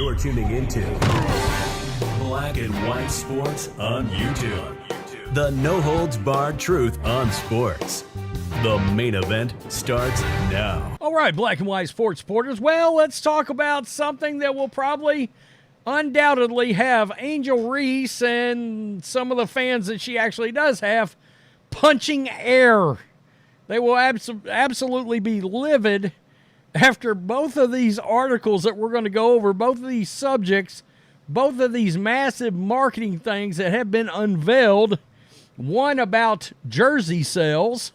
You're tuning into Black and White Sports on YouTube. The no-holds-barred truth on sports. The main event starts now. All right, Black and White Sports supporters. Well, let's talk about something that will probably undoubtedly have Angel Reese and some of the fans that she actually does have punching air. They will absolutely be livid after both of these articles that we're going to go over, both of these subjects, both of these massive marketing things that have been unveiled. One about jersey sales.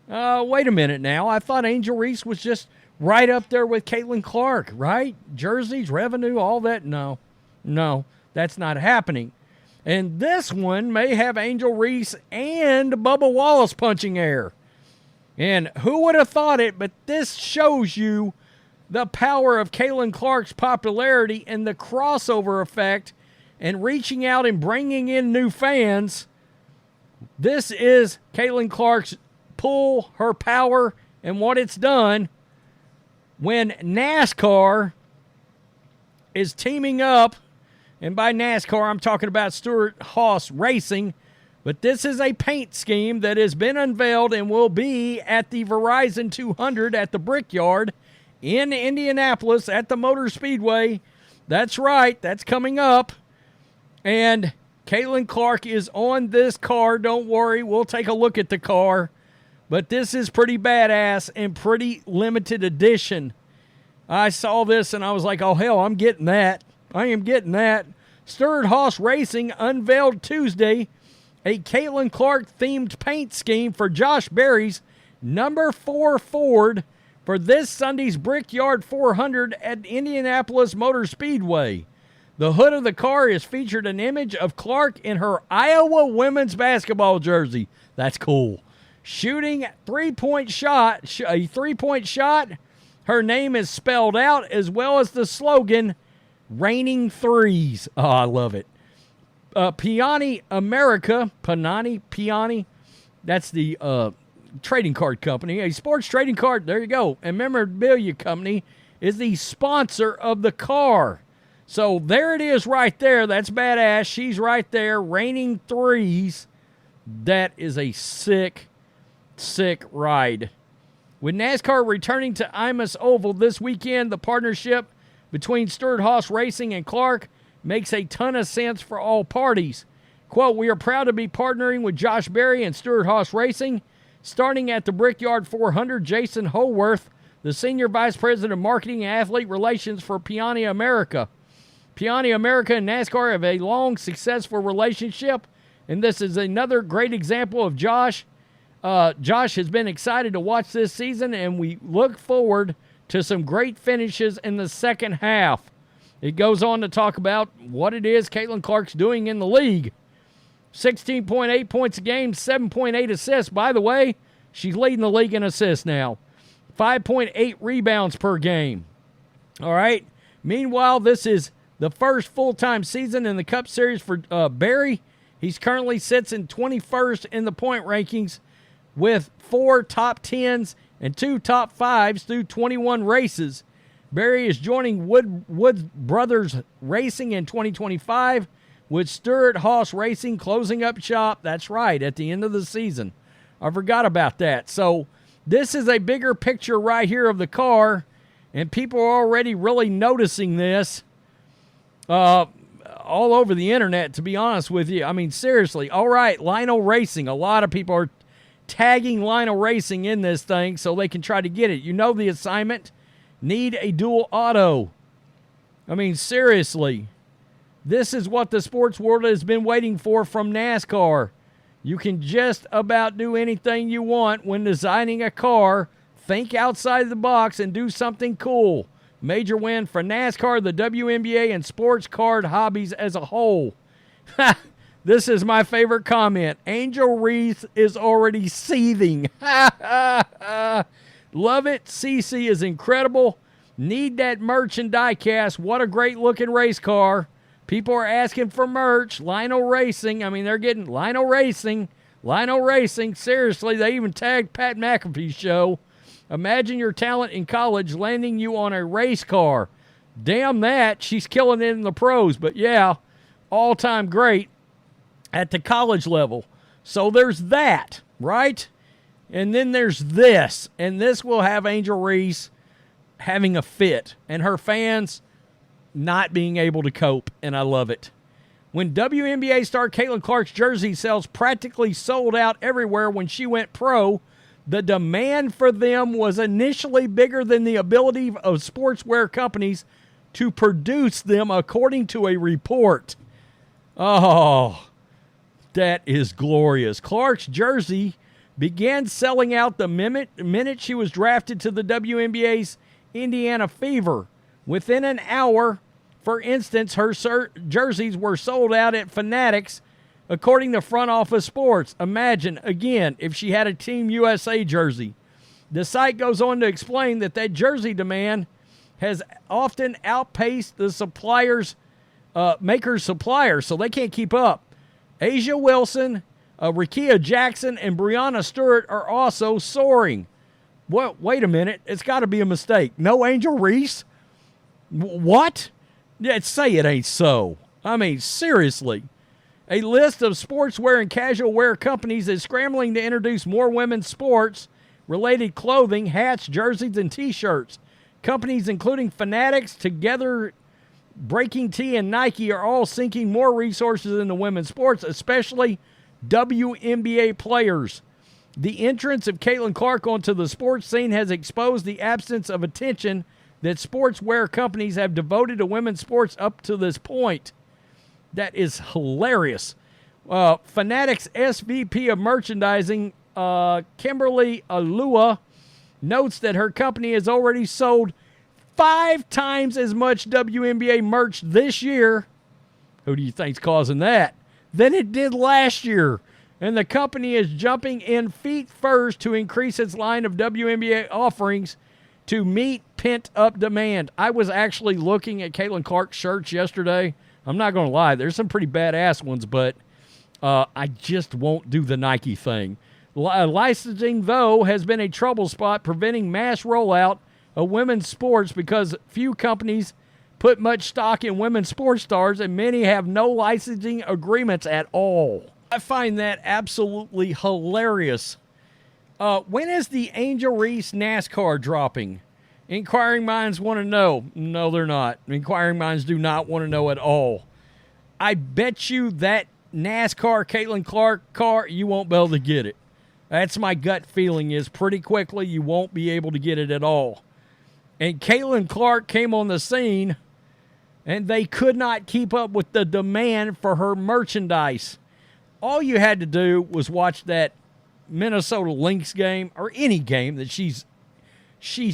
Wait a minute now. I thought Angel Reese was just right up there with Caitlin Clark, right? Jerseys, revenue, all that. No, that's not happening. And this one may have Angel Reese and Bubba Wallace punching air. And who would have thought it, but this shows you the power of Caitlin Clark's popularity and the crossover effect and reaching out and bringing in new fans. This is Caitlin Clark's pull, her power, and what it's done when NASCAR is teaming up. And by NASCAR, I'm talking about Stewart-Haas Racing. But this is a paint scheme that has been unveiled and will be at the Verizon 200 at the Brickyard in Indianapolis at the Motor Speedway. That's right. That's coming up. And Caitlin Clark is on this car. Don't worry. We'll take a look at the car. But this is pretty badass and pretty limited edition. I saw this and I was like, oh, hell, I'm getting that. I am getting that. Stewart-Haas Racing unveiled Tuesday a Caitlin Clark-themed paint scheme for Josh Berry's number 4 Ford for this Sunday's Brickyard 400 at Indianapolis Motor Speedway. The hood of the car is featured an image of Clark in her Iowa women's basketball jersey. That's cool. Shooting a three-point shot. Her name is spelled out, as well as the slogan, Raining Threes. Oh, I love it. Piani America, Piani, that's the trading card company. A sports trading card, there you go, and memorabilia company is the sponsor of the car. So there it is right there. That's badass. She's right there, Raining Threes. That is a sick ride. With NASCAR returning to Imus Oval this weekend, the partnership between Stewart-Haas Racing and Clark makes a ton of sense for all parties. Quote, we are proud to be partnering with Josh Berry and Stewart-Haas Racing. Starting at the Brickyard 400, Jason Howarth, the Senior Vice President of Marketing and Athlete Relations for Piani America. Piani America and NASCAR have a long, successful relationship, and this is another great example of Josh. Josh has been excited to watch this season, and we look forward to some great finishes in the second half. It goes on to talk about what it is Caitlin Clark's doing in the league. 16.8 points a game, 7.8 assists. By the way, she's leading the league in assists now. 5.8 rebounds per game. All right. Meanwhile, this is the first full-time season in the Cup Series for Berry. He's currently sits in 21st in the point rankings with 4 top 10s and 2 top 5s through 21 races. Berry is joining Wood Brothers Racing in 2025 with Stewart-Haas Racing closing up shop. That's right, at the end of the season. I forgot about that. So this is a bigger picture right here of the car, and people are already really noticing this all over the internet, to be honest with you. I mean, seriously. All right, Lionel Racing. A lot of people are tagging Lionel Racing in this thing so they can try to get it. You know the assignment. Need a dual auto. I mean, seriously. This is what the sports world has been waiting for from NASCAR. You can just about do anything you want when designing a car. Think outside the box and do something cool. Major win for NASCAR, the WNBA, and sports card hobbies as a whole. This is my favorite comment. Angel Reese is already seething. Love it. CC is incredible. Need that merch and diecast. What a great looking race car. People are asking for merch. Lionel Racing. I mean, they're getting Lionel Racing. Lionel Racing. Seriously, they even tagged Pat McAfee's show. Imagine your talent in college landing you on a race car. damn that, she's killing it in the pros. But yeah, all-time great at the college level. So there's that, right? And then there's this. And this will have Angel Reese having a fit. And her fans not being able to cope. And I love it. When WNBA star Caitlin Clark's jersey sales practically sold out everywhere when she went pro, the demand for them was initially bigger than the ability of sportswear companies to produce them, according to a report. Oh, that is glorious. Clark's jersey began selling out the minute she was drafted to the WNBA's Indiana Fever. Within an hour, for instance, her jerseys were sold out at Fanatics, according to Front Office Sports. Imagine, again, if she had a Team USA jersey. The site goes on to explain that jersey demand has often outpaced the maker's suppliers, so they can't keep up. Asia Wilson, Rakia Jackson, and Brianna Stewart are also soaring. Wait a minute. It's got to be a mistake. No Angel Reese? What? Yeah, say it ain't so. I mean, seriously. A list of sportswear and casual wear companies is scrambling to introduce more women's sports-related clothing, hats, jerseys, and T-shirts. Companies including Fanatics, Together, Breaking Tea, and Nike are all sinking more resources into women's sports, especially WNBA players. The entrance of Caitlin Clark onto the sports scene has exposed the absence of attention that sportswear companies have devoted to women's sports up to this point. That is hilarious. Fanatics SVP of Merchandising, Kimberly Alua, notes that her company has already sold 5 times as much WNBA merch this year. Who do you think's causing that? Than it did last year. And the company is jumping in feet first to increase its line of WNBA offerings to meet pent-up demand. I was actually looking at Caitlin Clark's shirts yesterday. I'm not going to lie. There's some pretty badass ones, but I just won't do the Nike thing. Licensing, though, has been a trouble spot, preventing mass rollout of women's sports because few companies put much stock in women's sports stars, and many have no licensing agreements at all. I find that absolutely hilarious. When is the Angel Reese NASCAR dropping? Inquiring minds want to know. No, they're not. Inquiring minds do not want to know at all. I bet you that NASCAR Caitlin Clark car, you won't be able to get it. That's my gut feeling, is pretty quickly you won't be able to get it at all. And Caitlin Clark came on the scene, and they could not keep up with the demand for her merchandise. All you had to do was watch that Minnesota Lynx game, or any game that she's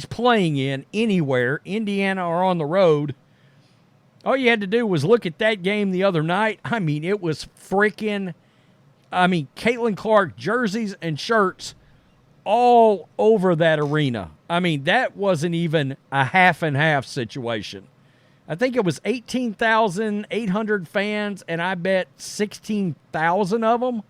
playing in anywhere, Indiana or on the road. All you had to do was look at that game the other night. I mean, it was freaking, Caitlin Clark jerseys and shirts all over that arena. I mean, that wasn't even a half and half situation. I think it was 18,800 fans, and I bet 16,000 of them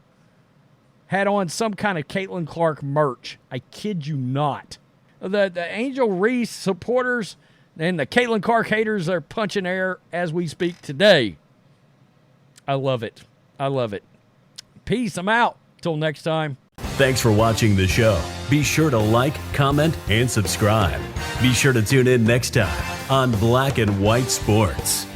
had on some kind of Caitlin Clark merch. I kid you not. The Angel Reese supporters and the Caitlin Clark haters are punching air as we speak today. I love it. I love it. Peace. I'm out. Till next time. Thanks for watching the show. Be sure to like, comment, and subscribe. Be sure to tune in next time on Black and White Sports.